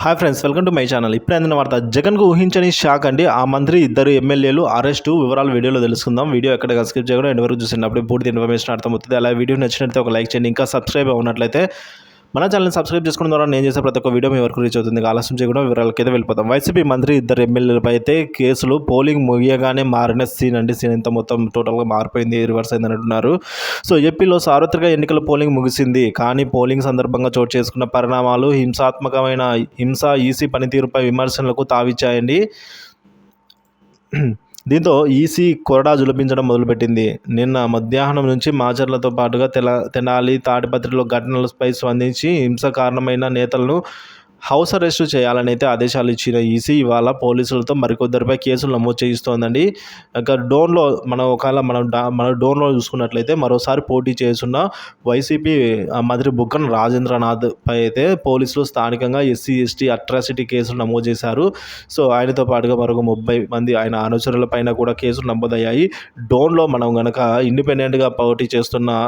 Hi friends, welcome to my channel. ఇప్పుడే అందిన వార్త. జగన్కు ఊహించని షాక్ అండి. ఆ మంత్రి ఇద్దరు ఎమ్మెల్యేలు అరెస్టు. వివరాలు వీడియోలో తెలుసుకుందాం. వీడియో ఎక్కడ స్కిప్ చేయకుండా ఎండ్ వరకు చూసింది. అప్పుడే పూర్తి ఇన్ఫర్మేషన్ అర్థమవుతుంది. అలా వీడియో నచ్చినట్లయితే ఒక లైక్ చేయండి. ఇంకా సబ్స్క్రైబ్ అవునట్లయితే మన ఛానల్ని సబ్స్క్రైబ్ చేసుకోవడం ద్వారా నేను చేసే ప్రతి ఒక్క వీడియో మీ వరకు రీచ్ అవుతుంది. ఆలస్యం చేయకుండా వివరాలకైతే వెళ్ళిపోతాం. వైసీపీ మంత్రి ఇద్దరు ఎమ్మెల్యేలపై అయితే కేసులు. పోలింగ్ ముగియగానే మారిన సీన్ అండి. సీన్ ఇంత మొత్తం టోటల్గా మారిపోయింది, రివర్స్ అయిందని అంటున్నారు. సో ఏపీలో సార్వత్రిక ఎన్నికల పోలింగ్ ముగిసింది. కానీ పోలింగ్ సందర్భంగా చోటు చేసుకున్న పరిణామాలు హింసాత్మకమైన ఈసీ పనితీరుపై విమర్శలకు తావిచ్చాయండి. దీంతో ఈసీ కొరడా జులిపించడం మొదలుపెట్టింది. నిన్న మధ్యాహ్నం నుంచి మాచర్లతో పాటుగా తెనాలి, తాడిపత్రిలో ఘటనలపై స్పందించి హింస కారణమైన నేతలను హౌస్ అరెస్టు చేయాలని అయితే ఆదేశాలు ఇచ్చిన ఈసీ ఇవాళ పోలీసులతో మరికొద్దరిపై కేసులు నమోదు చేయిస్తోందండి. ఇక డోన్లో మన డోన్లో చూసుకున్నట్లయితే మరోసారి పోటీ చేస్తున్న వైసీపీ మంత్రి బుగ్గన రాజేంద్రనాథ్ పై అయితే పోలీసులు స్థానికంగా ఎస్సీ ఎస్టీ అట్రాసిటీ కేసులు నమోదు చేశారు. సో ఆయనతో పాటుగా మరొక 30 మంది ఆయన అనుచరుల పైన కూడా కేసులు నమోదయ్యాయి. డోన్లో మనం గనక ఇండిపెండెంట్గా పోటీ చేస్తున్న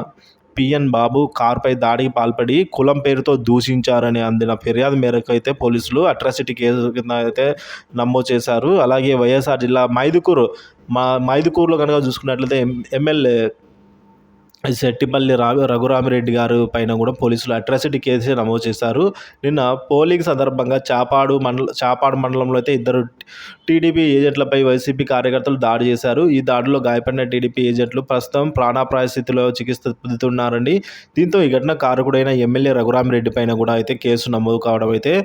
పిఎన్ బాబు కారుపై దాడికి పాల్పడి కులం పేరుతో దూషించారని అందిన ఫిర్యాదు మేరకు అయితే పోలీసులు అట్రాసిటీ కేసు కింద అయితే నమోదు చేశారు. అలాగే వైఎస్ఆర్ జిల్లా మైదుకూరులో కనుక చూసుకున్నట్లయితే ఎమ్మెల్యే శెట్టిపల్లి రఘురామిరెడ్డి గారు పైన కూడా పోలీసులు అట్రాసిటీ కేసు నమోదు చేశారు. నిన్న పోలింగ్ సందర్భంగా చాపాడు మండలంలో అయితే ఇద్దరు టీడీపీ ఏజెంట్లపై వైసీపీ కార్యకర్తలు దాడి చేశారు. ఈ దాడిలో గాయపడిన టీడీపీ ఏజెంట్లు ప్రస్తుతం ప్రాణాపాయ స్థితిలో చికిత్స పొందుతున్నారండి. దీంతో ఈ ఘటన కారకుడైన ఎమ్మెల్యే రఘురామిరెడ్డి పైన కూడా అయితే కేసు నమోదు కావడం అయితే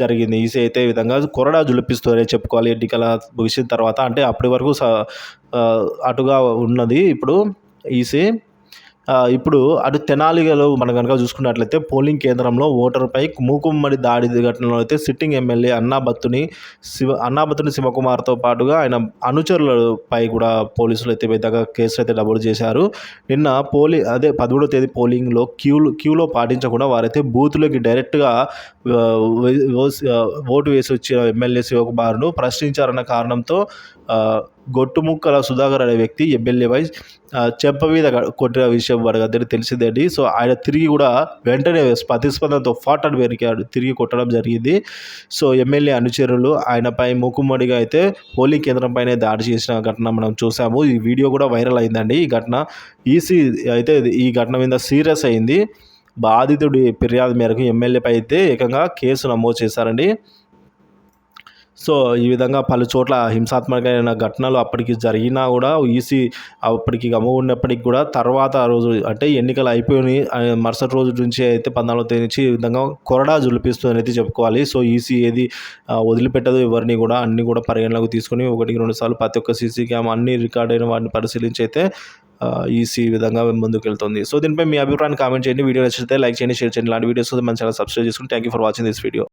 జరిగింది. ఈసీ అయితే ఈ విధంగా కొరడా జులిపిస్తూనే చెప్పుకోవాలి. ఎన్నికల ముగిసిన తర్వాత అంటే అప్పటి వరకు అటుగా ఉన్నది ఇప్పుడు ఈసీ. ఇప్పుడు అటు తెనాలిలో మనం కనుక చూసుకున్నట్లయితే పోలింగ్ కేంద్రంలో ఓటరుపై మూకుమ్మడి దాడి ఘటనలో అయితే సిట్టింగ్ ఎమ్మెల్యే అన్నాబత్తుని శివకుమార్తో పాటుగా ఆయన అనుచరులపై కూడా పోలీసులు అయితే పెద్దగా కేసులు అయితే నమోదు చేశారు. నిన్న 13వ తేదీ పోలింగ్లో క్యూలో పాటించకుండా వారైతే బూతులకి డైరెక్ట్గా ఓటు వేసి వచ్చిన ఎమ్మెల్యే శివకుమార్ను ప్రశ్నించారన్న కారణంతో గొట్టుముక్కల సుధాకర్ అనే వ్యక్తి ఎమ్మెల్యేపై చెంప మీద కొట్టిన విషయం వాడికి తెలిసిందండి. సో ఆయన తిరిగి కూడా వెంటనే ప్రతిస్పందనతో అని పెరిగాడు, తిరిగి కొట్టడం జరిగింది. సో ఎమ్మెల్యే అనుచరులు ఆయనపై మూకుమ్మడిగా అయితే పోలింగ్ కేంద్రం పైనే దాడి చేసిన ఘటన మనం చూసాము. ఈ వీడియో కూడా వైరల్ అయిందండి. ఈ ఘటన ఈసీ అయితే ఈ ఘటన మీద సీరియస్ అయింది. బాధితుడి ఫిర్యాదు మేరకు ఎమ్మెల్యేపై అయితే ఏకంగా కేసు నమోదు చేశారండి. సో ఈ విధంగా పలు చోట్ల హింసాత్మకమైన ఘటనలు అప్పటికి జరిగినా కూడా ఈసీ అప్పటికి ఉన్నప్పటికీ కూడా తర్వాత రోజు అంటే ఎన్నికలు అయిపోయి మరుసటి రోజు నుంచి అయితే 14వ తేదీ నుంచి ఈ విధంగా కొరడా జులిపిస్తుంది అయితే చెప్పుకోవాలి. సో ఈసీ ఏది వదిలిపెట్టదు ఎవరిని కూడా, అన్ని కూడా పరిగణలోకి తీసుకొని 1-2 సార్లు ప్రతి ఒక్క సీసీ క్యామ్ అన్ని రికార్డ్ అయిన వాటిని పరిశీలించి అయితే ఈసీ విధంగా ముందుకు వెళ్తుంది. సో దీనిపై మీ అభిప్రాయాన్ని కామెంట్ చేయండి. వీడియో నచ్చితే లైక్ చేయండి, షేర్ చేయండి. ఇలాంటి వీడియోస్ మన ఛానల్ సబ్స్క్రైబ్ చేసుకుని thank you for watching this video.